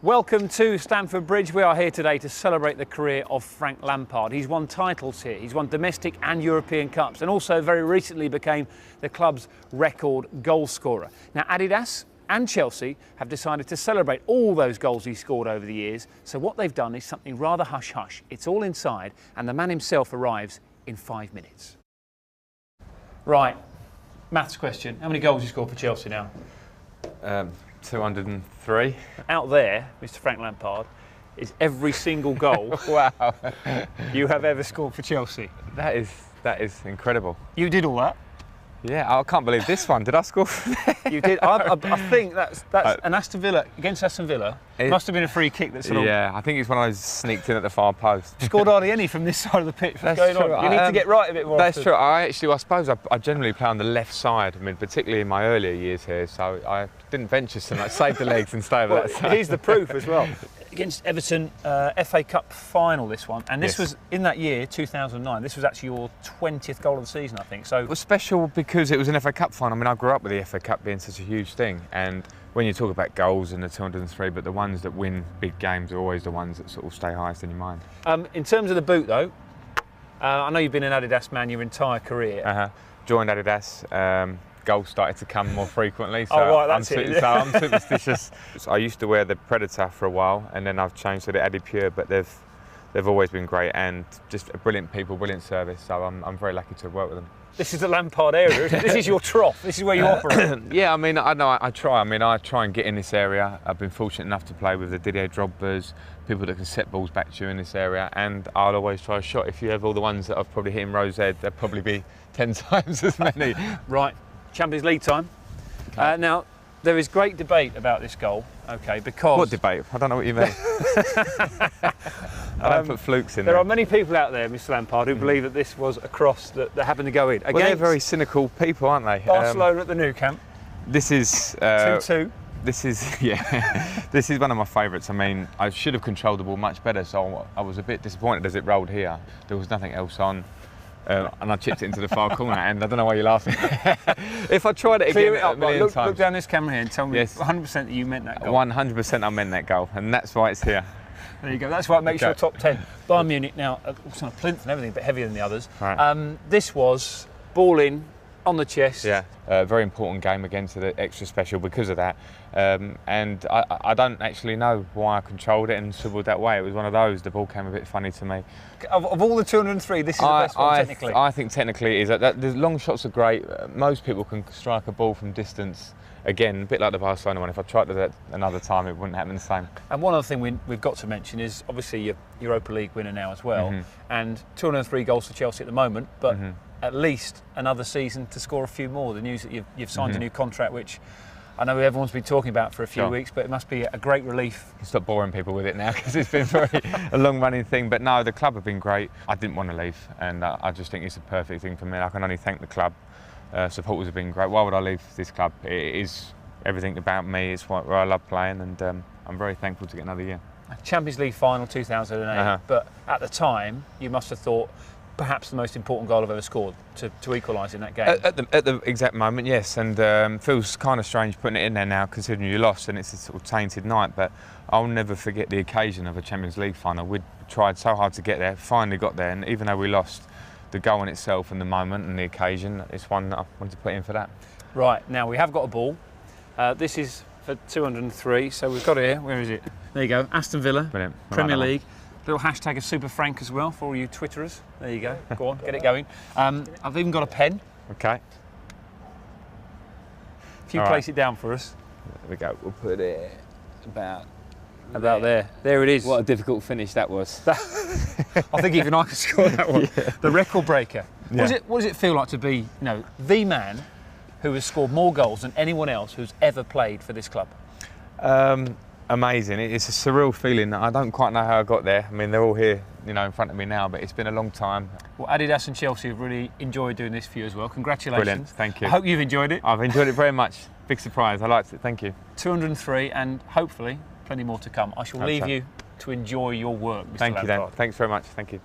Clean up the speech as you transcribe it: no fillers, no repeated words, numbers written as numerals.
Welcome to Stamford Bridge. We are here today to celebrate the career of Frank Lampard. He's won titles here. He's won domestic and European Cups, and also very recently became the club's record goal scorer. Now, Adidas and Chelsea have decided to celebrate all those goals he scored over the years. So what they've done is something rather hush-hush. It's all inside, and the man himself arrives in 5 minutes. Right, maths question. How many goals you scored for Chelsea now? 203. Out there, Mr. Frank Lampard, is every single goal Wow. you have ever scored for Chelsea. That is incredible. You did all that. Yeah, I can't believe this one. Did I score from there? You did. I think that's an Aston Villa against Aston Villa. It must have been a free kick that sort of. Yeah, I think it's one of those sneaked in at the far post. Scored hardly any from this side of the pitch. What's That's going true. on? You need to get right a bit more. That's often. true. I suppose I generally play on the left side. I mean, particularly in my earlier years here, so I didn't venture so much. Save the legs and stay over that side. Here's the proof as well. Against Everton, FA Cup final, this one, and this was in that year, 2009. This was actually your 20th goal of the season, I think. So it was special because it was an FA Cup final. I mean, I grew up with the FA Cup being such a huge thing, and when you talk about goals and the 203, but the ones that win big games are always the ones that sort of stay highest in your mind. In terms of the boot, though, I know you've been an Adidas man your entire career. Joined Adidas. Goals started to come more frequently, so, I'm superstitious. So I used to wear the Predator for a while, and then I've changed to the Adi Pure, but they've always been great and just brilliant people, brilliant service, so I'm very lucky to have worked with them. This is the Lampard area, isn't it? This is your trough, this is where you operate. Yeah, I mean, I try. I mean, I try and get in this area. I've been fortunate enough to play with the Didier Drogbas, people that can set balls back to you in this area, and I'll always try a shot. If you have all the ones that I've probably hit in Rose Ed, there'll probably be 10 times as many. Right. Champions League time. Okay. Now, there is great debate about this goal, because... What debate? I don't know what you mean. I don't put flukes in there. There are many people out there, Mr. Lampard, who believe that this was a cross that happened to go in. Well, they're very cynical people, aren't they? Barcelona at the Nou Camp. This is... 2-2. This is, yeah, this is one of my favourites. I mean, I should have controlled the ball much better, so I was a bit disappointed as it rolled here. There was nothing else on. And I chipped it into the far corner, and I don't know why you're laughing. If I tried it again a million times. Look down this camera here and tell me 100% that you meant that goal. 100% I meant that goal, and that's why it's here. There you go, that's why it makes your top 10. Bayern Munich now, also on a plinth and everything, but heavier than the others. Right. This was ball in, on the chest. Yeah, very important game again, so the extra special because of that. And I don't actually know why I controlled it and swiveled that way. It was one of those, the ball came a bit funny to me. Of all the 203, this is the best one technically? I think technically it is. The long shots are great. Most people can strike a ball from distance. Again, a bit like the Barcelona one. If I tried to do that another time, it wouldn't happen the same. And one other thing we've got to mention is obviously your Europa League winner now as well, and 203 goals for Chelsea at the moment, but at least another season to score a few more. The news that you've signed a new contract, which I know everyone's been talking about for a few weeks, but it must be a great relief. Stop boring people with it now because it's been a long-running thing. But no, the club have been great. I didn't want to leave, and I just think it's a perfect thing for me. I can only thank the club. Supporters have been great. Why would I leave this club? It is everything about me. It's where I love playing, and I'm very thankful to get another year. Champions League final 2008, but at the time you must have thought perhaps the most important goal I've ever scored to equalise in that game. At the exact moment, yes, and feels kind of strange putting it in there now considering you lost and it's a sort of tainted night, but I'll never forget the occasion of a Champions League final. We'd tried so hard to get there, finally got there, and even though we lost, the goal in itself and the moment and the occasion, it's one that I wanted to put in for that. Right, now we have got a ball. This is for 203, so we've got it here. Where is it? There you go, Aston Villa, brilliant. Premier League. Little hashtag of Super Frank as well for all you Twitterers. There you go. Go on, get it going. I've even got a pen. Okay. If you place it down for us. There we go. We'll put it about there. There it is. What a difficult finish that was. I think even I could score that one. Yeah. The record breaker. Yeah. What does it feel like to be, the man who has scored more goals than anyone else who's ever played for this club? Amazing. It's a surreal feeling. I don't quite know how I got there. I mean, they're all here, in front of me now, but it's been a long time. Well, Adidas and Chelsea have really enjoyed doing this for you as well. Congratulations. Brilliant. Thank you. I hope you've enjoyed it. I've enjoyed it very much. Big surprise. I liked it. Thank you. 203 and hopefully plenty more to come. I shall leave you to enjoy your work, Mr. Thank you, Dan. Lampard. Thanks very much. Thank you.